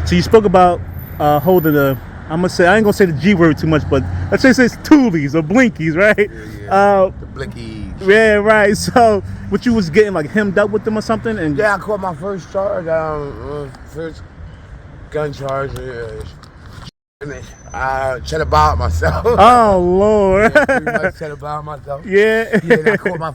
So you spoke about holding the. I'm gonna say I ain't gonna say the G word too much, but let's just say it's toolies or blinkies, right? The blinkies. Yeah, right. So, what you was getting like hemmed up with them or something? And yeah, I caught my first charge, first gun charge. I said about myself. Oh Lord. Yeah, pretty much said about myself. Yeah. Yeah, I caught my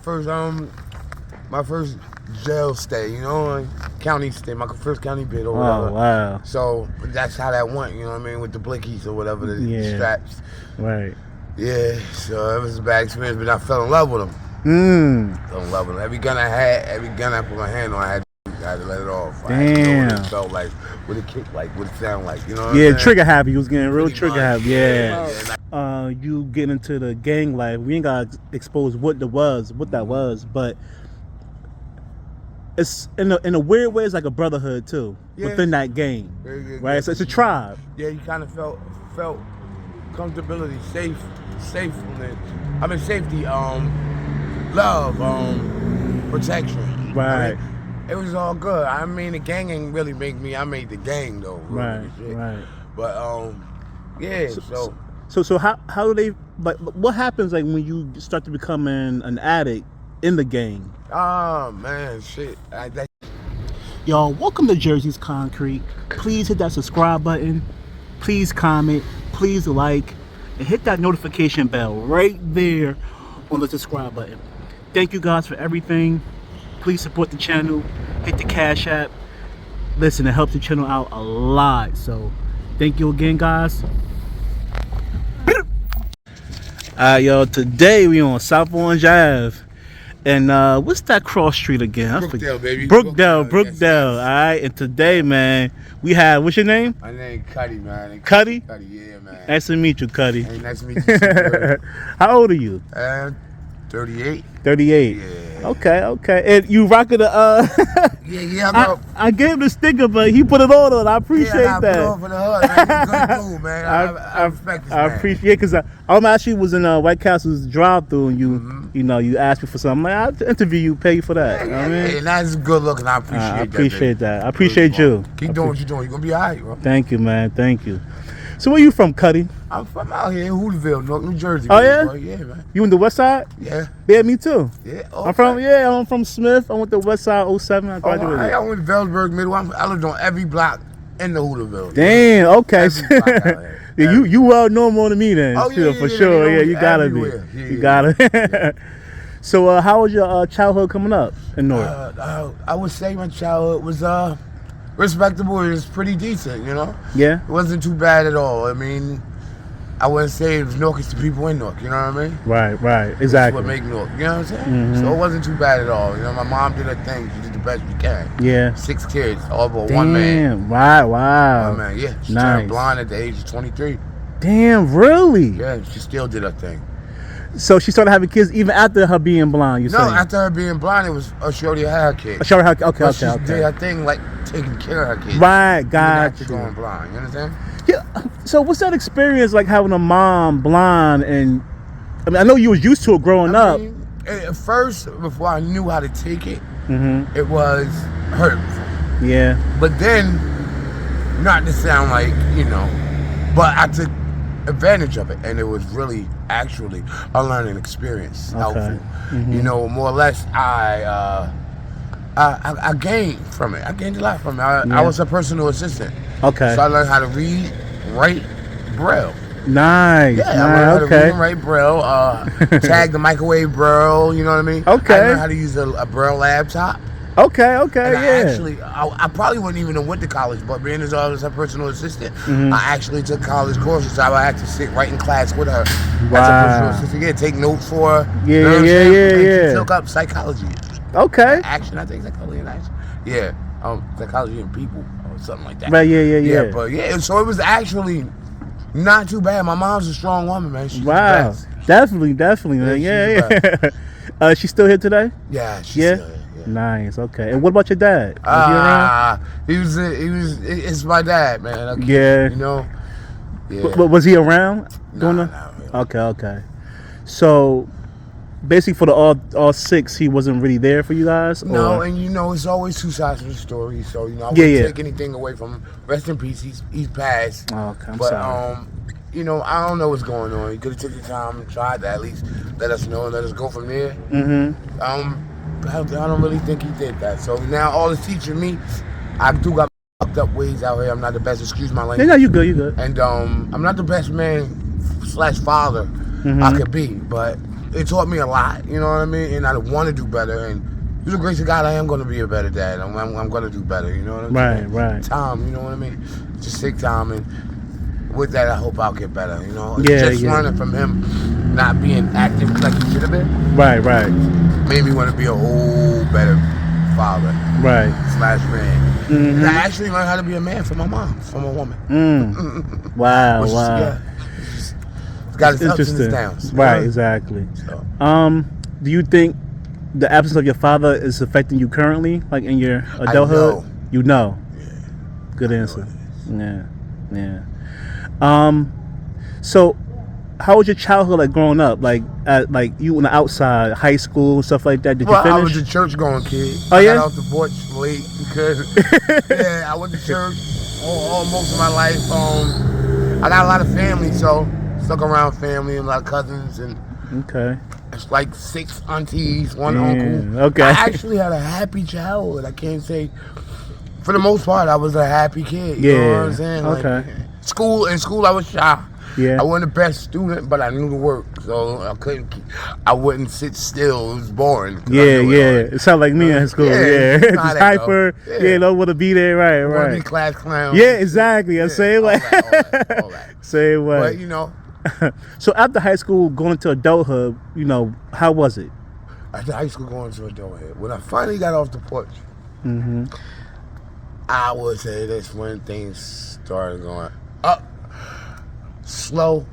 first jail stay, you know, county stay, my first county bid or whatever. Oh wow. So that's how that went, you know what I mean, with the blinkies or whatever, the straps. Right. Yeah, so it was a bad experience, but I fell in love with them. Fell in love with them. Every gun I put my hand on, I had to let it off. Damn. I had to know what it felt like, what it kicked like, what it sounded like, you know what I'm saying? Trigger happy. You was getting real trigger happy. Yeah. You getting into the gang life. We ain't gotta expose what that was, but it's in a weird way, it's like a brotherhood too within that gang, right? So it's a tribe. Yeah, you kind of felt comfortability, safety, love, protection. Right. I mean, it was all good. I mean, the gang ain't really make me. I made the gang though. Right. But yeah. So how do they like? What happens like when you start to become an addict in the gang? Oh man, shit. Y'all, welcome to JerseyzConcrete. Please hit that subscribe button. Please comment. Please like. And hit that notification bell right there on the subscribe button. Thank you guys for everything. Please support the channel. Hit the Cash App. Listen, it helps the channel out a lot. So, thank you again, guys. Alright, y'all. Today we on South Orange Ave. And what's that cross street again? Brookdale, baby. Brookdale. Yes. Alright, and today, man, we have, what's your name? My name Cuddy, man. Cuddy? Cuddy, yeah, man. Nice to meet you, Cuddy. Hey, nice to meet you too. How old are you? 38. 38. Yeah. Okay. And you rocking the Yeah. I gave him the sticker, but he put it on. I appreciate that. Put it on for the hood, man. He's a good dude, man. I respect this man. I appreciate, because I actually was in White Castle's drive-through, and you asked me for something. I'm like, I'll interview you, pay you for that. Yeah, I mean? And that's good looking. I appreciate that. I appreciate baby. that. I appreciate you. Keep doing what you're doing. You're gonna be all right, bro. Thank you, man. Thank you. So where you from, Cuddy? I'm from out here in Hooterville, New Jersey. Oh, baby, yeah? Boy. Yeah, man. You in the West Side? Yeah. Yeah, me too. Yeah. Okay. I'm from Smith. I went to West Side 07. I graduated. I went to Velsburg Middle. I lived on every block in the Hooterville. Damn. Okay. Yeah, you well known more than me then. Oh, yeah, for sure. Yeah, you gotta everywhere. be. You gotta. So, how was your childhood coming up in North? I would say my childhood was respectable. It was pretty decent, you know. Yeah. It wasn't too bad at all. I mean, I wouldn't say it was Newark. It's the people in Newark. You know what I mean? Right. Exactly. That's what make Newark. You know what I'm saying? So it wasn't too bad at all. You know, my mom did her thing. She did the best she can. Yeah. 6 kids, all but one man. Wow. One man. Yeah. She Nice. turned blind at the age of 23. Damn. Really? Yeah. She still did her thing. So she started having kids even after her being blind. No, after her being blind, it was she already had her kids. Okay. She did her thing like taking care of her kids. Right. Got you. Going blind. You understand? Yeah. So what's that experience like having a mom blind? And I mean, I know you was used to it growing up. At first, before I knew how to take it, it was hurtful. Yeah. But then, not to sound like, but I took advantage of it, and it was really actually a learning experience. Helpful. More or less, I gained from it. I gained a lot from it. I was a personal assistant. Okay. So I learned how to read, write, Braille. Nice. Yeah, I learned how to read and write Braille, tag the microwave Braille, you know what I mean? Okay. I learned how to use a Braille laptop. Okay, and I probably wouldn't even have went to college, but being as I was a personal assistant, I actually took college courses. I would have to sit right in class with her as a personal assistant. Yeah, take notes for her. Yeah. She took up psychology. Okay. Action, I think psychology and action. Yeah, psychology and people or something like that. Right, yeah. But so it was actually not too bad. My mom's a strong woman, man. She's the best. Definitely, man. Yeah. She's still here today? Yeah, she's still here. Nice. Okay. And what about your dad? Was he around? It's my dad, man. Okay. Yeah. Yeah. But was he around? Not really. Okay. So basically for the all six, he wasn't really there for you guys? No, or? and it's always two sides to the story. So I wouldn't take anything away from him. Rest in peace. He's passed. Oh, okay, I'm but sorry. I don't know what's going on. He could have taken the time and tried to at least let us know and let us go from there. Mm-hmm. I don't really think he did that. So now all it's teaching me, I do got fucked up ways out here. I'm not the best. Excuse my language. Yeah, you good. And I'm not the best man / father I could be, but it taught me a lot. You know what I mean? And I want to do better. And through the grace of God, I am going to be a better dad. I'm going to do better. You know what I'm saying? Right. Time. You know what I mean? Just take time, and with that, I hope I'll get better. Learning from him not being active like he should have been. Right. Made me want to be a whole better father. Right. / man. And I actually learned how to be a man from my mom, from a woman. Wow. It's got its ups and its downs. Right, exactly. So. Do you think the absence of your father is affecting you currently, like in your adulthood? I know. You know. Yeah. Good answer. Yeah. So how was your childhood like growing up? Like you on the outside, high school, stuff like that? Did you finish? I was a church going kid. Oh, I yeah? got off the porch late because I went to church all most of my life. I got a lot of family, so stuck around family and a lot of cousins and it's like 6 aunties, 1 uncle. Okay. I actually had a happy childhood. I can't say for the most part I was a happy kid. You know what I'm saying? Okay. In school I was shy. Yeah. I wasn't the best student, but I knew the work, so I wouldn't sit still. It was boring. It sounded like me in school. Just hyper. Don't want to be there. Right. Want to be class clown. Yeah, exactly. I say all that. Same way. But So after high school, going to adulthood, how was it? After high school, going to adulthood, when I finally got off the porch, I would say that's when things started going up. Slow,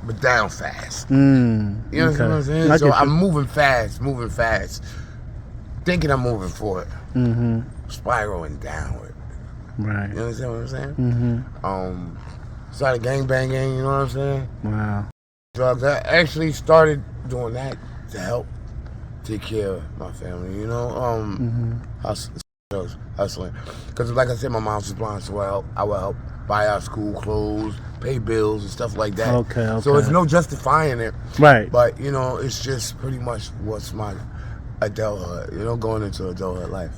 but down fast. You know what I'm saying? So I'm moving fast, thinking I'm moving forward, spiraling downward. Right. You understand what I'm saying? Started gang banging. You know what I'm saying? Wow. Drugs. I actually started doing that to help take care of my family. Hustling. Because like I said, my mom was blind, so I would help buy our school clothes, pay bills and stuff like that. Okay. So it's no justifying it. Right. But, it's just pretty much what's my adulthood, going into adulthood life.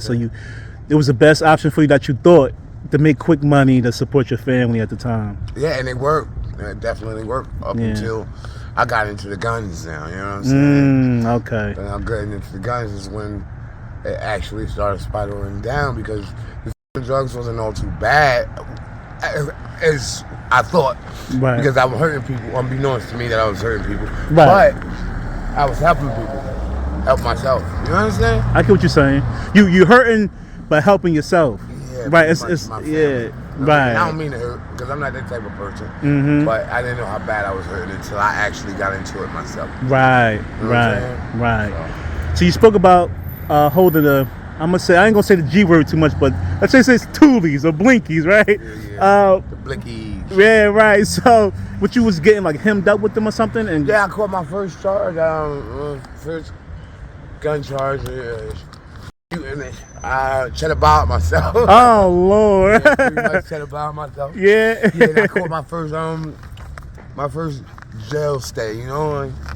So it was the best option for you that you thought to make quick money to support your family at the time. Yeah, and it worked. It definitely worked up until I got into the guns now, you know what I'm saying? Okay. And I'm getting into the guns is when it actually started spiraling down because the drugs wasn't all too bad as I thought. Right. Because I was hurting people, unbeknownst to me that I was hurting people. Right. But I was helping people, help myself. You understand? I get what you're saying. You hurting but helping yourself. Yeah. Right. It's right. I don't mean to hurt because I'm not that type of person. But I didn't know how bad I was hurting until I actually got into it myself. Right. You know Right. So you spoke about holding the. I'm gonna say I ain't gonna say the G word too much, but let's say it's toolies or blinkies, right? Yeah. The blinkies. Yeah, right. So, what you was getting like hemmed up with them or something? And I caught my first charge. First gun charge. Shooting it. I said about myself. Oh Lord. Pretty much said about myself. Yeah. And I caught my first jail stay,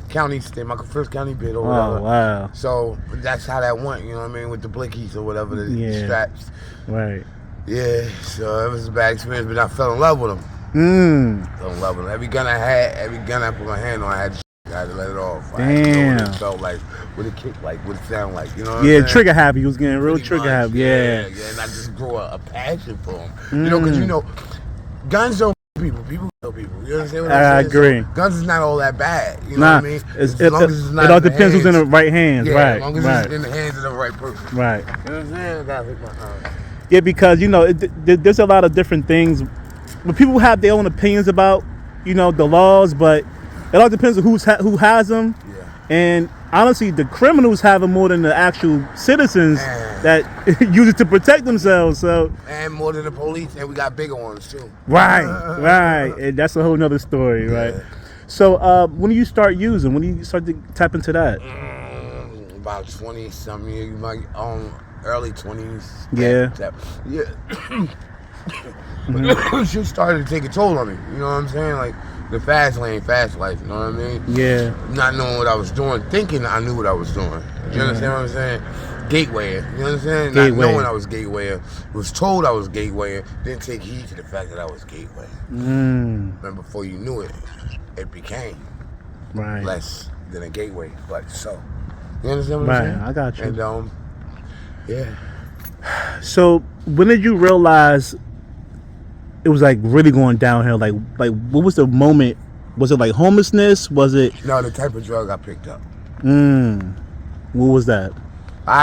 county stay, my first county bid or whatever. Oh, wow. So that's how that went, with the blinkies or whatever, the straps. Right. Yeah, so it was a bad experience, but I fell in love with them. Fell in love with them. Every gun I put my hand on, I had to let it off. I had to know what it felt like, what it kicked like, what it sounded like, what I'm saying? Trigger happy. You was getting real trigger happy. Yeah, and I just grew a passion for them. Because, guns don't people kill people. You understand what I'm saying? I agree. So, guns is not all that bad. You know what I mean? As long as it's not it all depends who's in the right hands. Yeah, right. As long as it's in the hands of the right person. Right. You know what I'm saying? I gotta pick my time. Yeah, because there's a lot of different things. But people have their own opinions about the laws, but it all depends on who has them. Yeah. And honestly, the criminals have them more than the actual citizens that use it to protect themselves. So more than the police, and we got bigger ones too. Right. And that's a whole nother story, right? So when do you start using? When do you start to tap into that? About 20 something years, like early 20s. Yeah. Yeah. Shit started to take a toll on me. You know what I'm saying? Like the fast lane, fast life. You know what I mean? Yeah. Not knowing what I was doing, thinking I knew what I was doing. You understand what I'm saying? Gatewaying. You understand? Not knowing I was gatewaying. Was told I was gatewaying. Didn't take heed to the fact that I was gatewaying. And before you knew it, it became less than a gateway. But so, you understand what I'm saying? I got you. And yeah. So when did you realize it was like really going downhill? Like what was the moment? Was it like homelessness? Was it? No, the type of drug I picked up. What was that?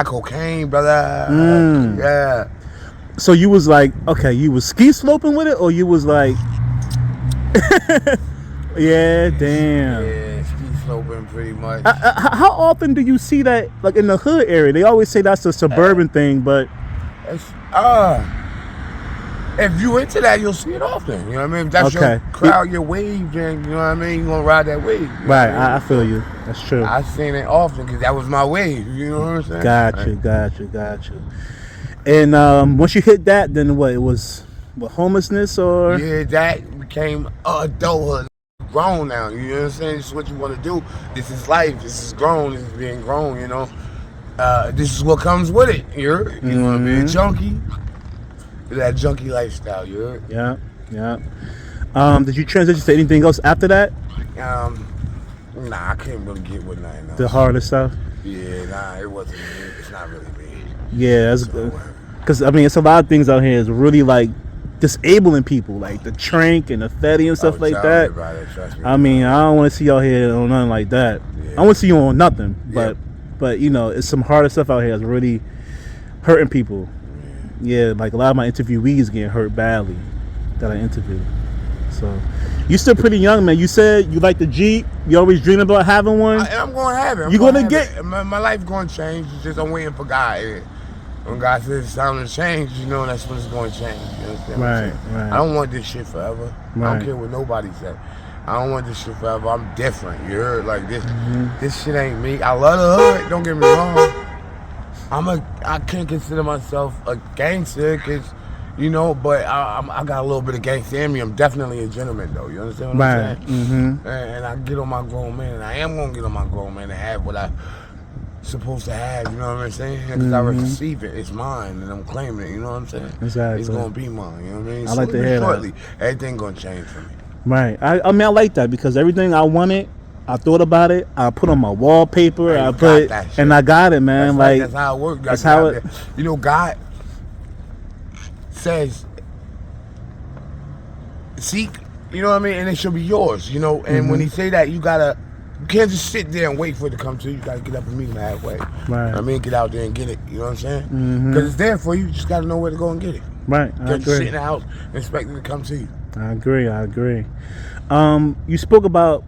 Cocaine, brother. Yeah. So you was like, okay, you was ski sloping with it, or you was like, yeah, damn. Yeah, ski sloping pretty much. How often do you see that, like in the hood area? They always say that's a suburban thing, but if you into that, you'll see it often. You know what I mean? If that's your crowd, your wave, then you know what I mean? You're gonna ride that wave. Right, I feel you. That's true. I seen it often because that was my wave. You know what I'm saying? Got you. And once you hit that, then what? It was homelessness or? Yeah, that became adulthood. Grown now. You know what I'm saying? This is what you want to do. This is life. This is grown. This is being grown. You know. This is what comes with it. You want to be a junkie. That junkie lifestyle, you heard? Yeah. Did you transition to anything else after that? Nah, I couldn't really get with nothing else. The harder stuff? Yeah, nah, it wasn't me. It's not really me. Yeah, that's good. Because, I mean, it's a lot of things out here is really, like, disabling people. Like, the trank and the fetty and stuff like that. Trust me. I mean, I don't want to see y'all here on nothing like that. Yeah. I want to see you on nothing. But, you know, it's some harder stuff out here that's really hurting people. Yeah, like a lot of my interviewees getting hurt badly that I interviewed. So, you still pretty young, man. You said you like the Jeep. You always dream about having one. I'm going to have it. You gonna get it? My life going to change. It's just I'm waiting for God. When God says it's time to change, you know that's when it's going to change. You understand what I'm saying? Right. I don't want this shit forever. I don't care what nobody says. I don't want this shit forever. I'm different. You heard? Like this. This shit ain't me. I love the hood. Don't get me wrong. I can't consider myself a gangster because, you know, but I got a little bit of gangster in me. I'm definitely a gentleman, though. You understand what I'm saying? And I get on my grown man, and I am going to get on my grown man and have what I'm supposed to have, you know what I'm saying? Because I receive it. It's mine, and I'm claiming it, you know what I'm saying? Exactly. It's going to be mine, you know what I mean? I like to hear that. Everything going to change for me. Right. I mean, I like that because everything I wanted, I thought about it. I put on my wallpaper. I got it, man. That's how it works. That's how it. You know, God says, "Seek." You know what I mean, and it should be yours. You know, and when He say that, you can't just sit there and wait for it to come to you. You gotta get up and meet Him halfway. Right. I mean, get out there and get it. You know what I'm saying? Because it's there for you. You just gotta know where to go and get it. Right. You can't just sit in the house and expect it to come to you. I agree. You spoke about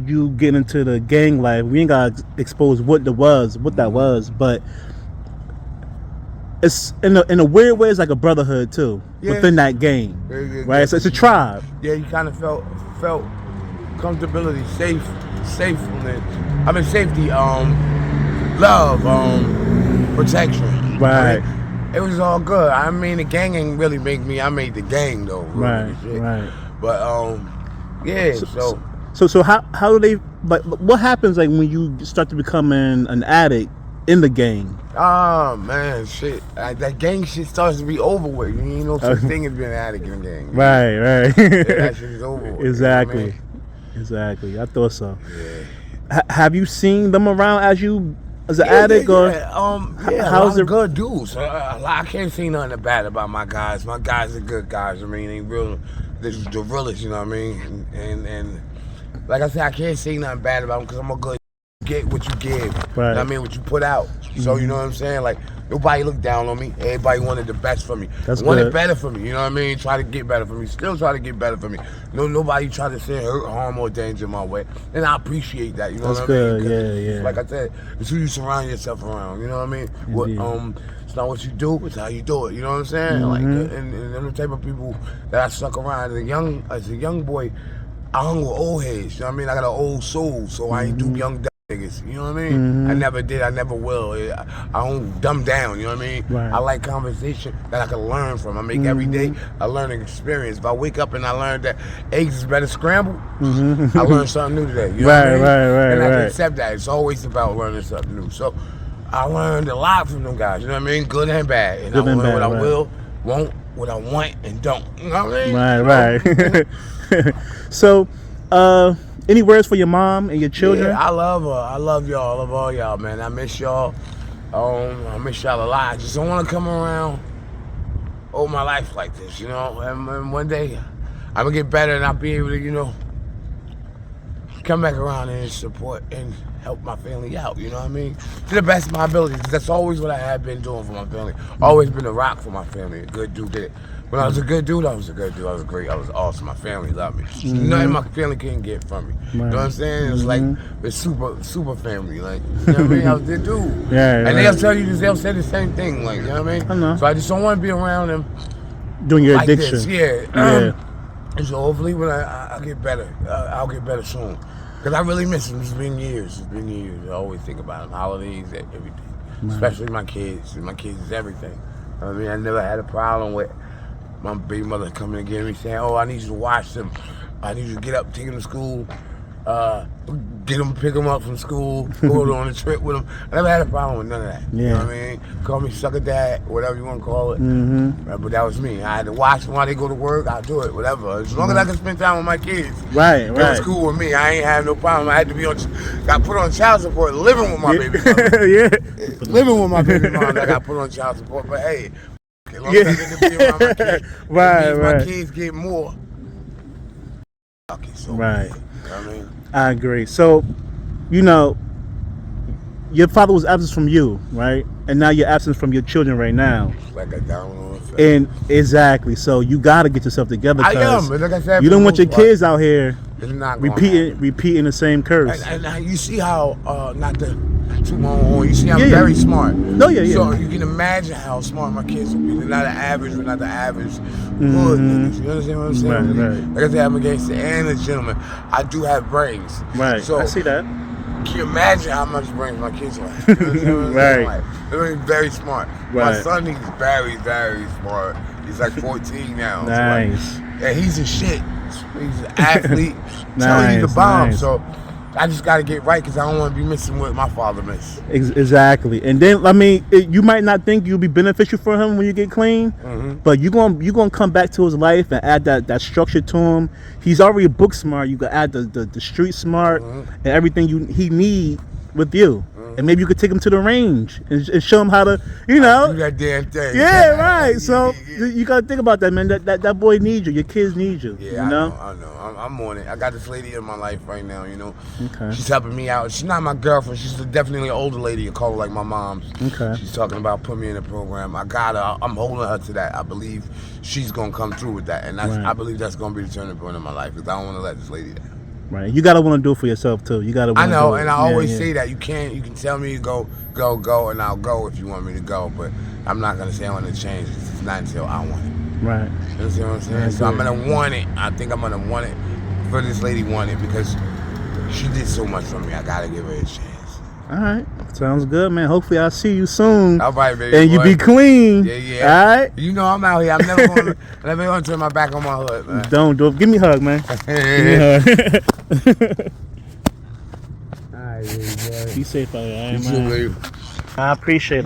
you getting into the gang life. We ain't gotta expose what that was, but it's in a weird way. It's like a brotherhood too within that gang, right? So it's a tribe. Yeah, you kind of felt comfortability, safety, love, protection. Right. It was all good. I mean, the gang ain't really make me. I made the gang though. Right. But yeah. So how do they? But what happens like when you start to become an addict in the gang? Oh man, shit! That gang shit starts to be over with. You ain't no such thing as being an addict in the gang. Right. Yeah, that shit is over with. Exactly. You know what I mean? Exactly. I thought so. Yeah. Have you seen them around as an addict or? How's it? Good dudes. I can't say nothing bad about my guys. My guys are good guys. I mean, they real. They're the realest. You know what I mean? And like I said, I can't say nothing bad about them because I'm a good. Get what you give. Right. You know what I mean? What you put out. So you know what I'm saying? Like nobody looked down on me. Everybody wanted the best for me. Wanted better for me. You know what I mean? Try to get better for me. Still try to get better for me. Nobody try to send hurt, harm, or danger my way. And I appreciate that. You know what I mean? Yeah. Like I said, it's who you surround yourself around. You know what I mean? It's not what you do, it's how you do it. You know what I'm saying? Like and the type of people that I stuck around as a young boy. I hung with old heads. You know what I mean? I got an old soul, so I ain't do young dumb niggas. You know what I mean? I never did. I never will. I don't dumb down. You know what I mean? Right. I like conversation that I can learn from. I make every day a learning experience. If I wake up and I learn that eggs is better scrambled, I learn something new today. You know what I mean? Right. And I can accept that. It's always about learning something new. So I learned a lot from them guys. You know what I mean? Good and bad. And I learned what I will, won't, what I want, and don't. You know what I mean? Right. So, any words for your mom and your children? Yeah, I love her. I love y'all. I love all y'all, man. I miss y'all. I miss y'all a lot. I just don't want to come around all my life like this, you know. And one day, I'm gonna get better, and I'll be able to, you know, come back around and support and help my family out. You know what I mean? To the best of my abilities. That's always what I have been doing for my family. Always been a rock for my family. A good dude did it. When I was a good dude, I was a good dude. I was great. I was awesome. My family loved me. Nothing my family couldn't get from me. You know what I'm saying? It was like it's super family. Like, you know what I mean? I was a good dude. Yeah. And they'll tell you this. They'll say the same thing. Like, you know what I mean? I know. So I just don't want to be around them. Doing your like addiction. This. Yeah. Yeah. And so hopefully when I get better, I'll get better soon. Because I really miss them. It's been years. It's been years. I always think about them. Holidays, everything. Especially my kids. My kids is everything. I mean, I never had a problem with my baby mother coming and getting me saying, oh, I need you to watch them. I need you to get up, take them to school, get them, pick them up from school, go on a trip with them. I never had a problem with none of that. Yeah. You know what I mean? Call me sucker dad, whatever you want to call it. But that was me. I had to watch them while they go to work. I'll do it, whatever. As long as I can spend time with my kids. Right. It was cool with me. I ain't have no problem. I had to be got put on child support living with my baby mother. Yeah. Living with my baby mom, I got put on child support. But hey, as long as I get to be around my kids, my kids get more. Okay, so right. You know what I mean? I agree. So, you know, your father was absent from you, right? And now you're absent from your children right now. Like a domino effect. And exactly. So you got to get yourself together. I am, but like I said, you don't want your kids out here repeating the same curse. And you see how not to toot my own horn. You see I'm very smart. No, yeah. So you can imagine how smart my kids will be. They're not the average. We're not the average hood niggas. You understand what I'm saying? Right. Like I said, I'm a gangster and a gentleman. I do have brains. Right. So I see that. Can you imagine how much brains my kids have? You know what I'm Right. They're very smart. Right. My son, he's very smart. He's like 14 now. Nice. So he's a shit. He's an athlete. Telling you the bomb. Nice. So I just got to get right because I don't want to be missing what my father missed. Exactly. And then, I mean, you might not think you'll be beneficial for him when you get clean, but you're gonna come back to his life and add that structure to him. He's already book smart. You can add the street smart and everything he need with you. And maybe you could take him to the range and show him how to, you know. Do that damn thing. Yeah, right. So you gotta think about that, man. That boy needs you. Your kids need you. Yeah, you know? I know. I'm on it. I got this lady in my life right now, you know. Okay. She's helping me out. She's not my girlfriend. She's definitely an older lady. I call her like my mom's. Okay. She's talking about putting me in a program. I got her. I'm holding her to that. I believe she's going to come through with that. And I believe that's going to be the turning point in my life because I don't want to let this lady down. Right. You gotta want to do it for yourself too. You gotta. I know, and I always say that you can tell me to go, and I'll go if you want me to go. But I'm not gonna say I want to change. It's not until I want it. Right. You understand what I'm saying? So I'm gonna want it. I think I'm gonna want it for this lady want it because she did so much for me. I gotta give her a chance. All right, sounds good, man. Hopefully I'll see you soon. All right, baby. And you be clean. Yeah. All right. You know I'm out here. I'm never gonna turn my back on my hood, man. Don't do it. Give me a hug, man. Give me a hug. All right, baby. Be safe out there. You too, baby. I appreciate it.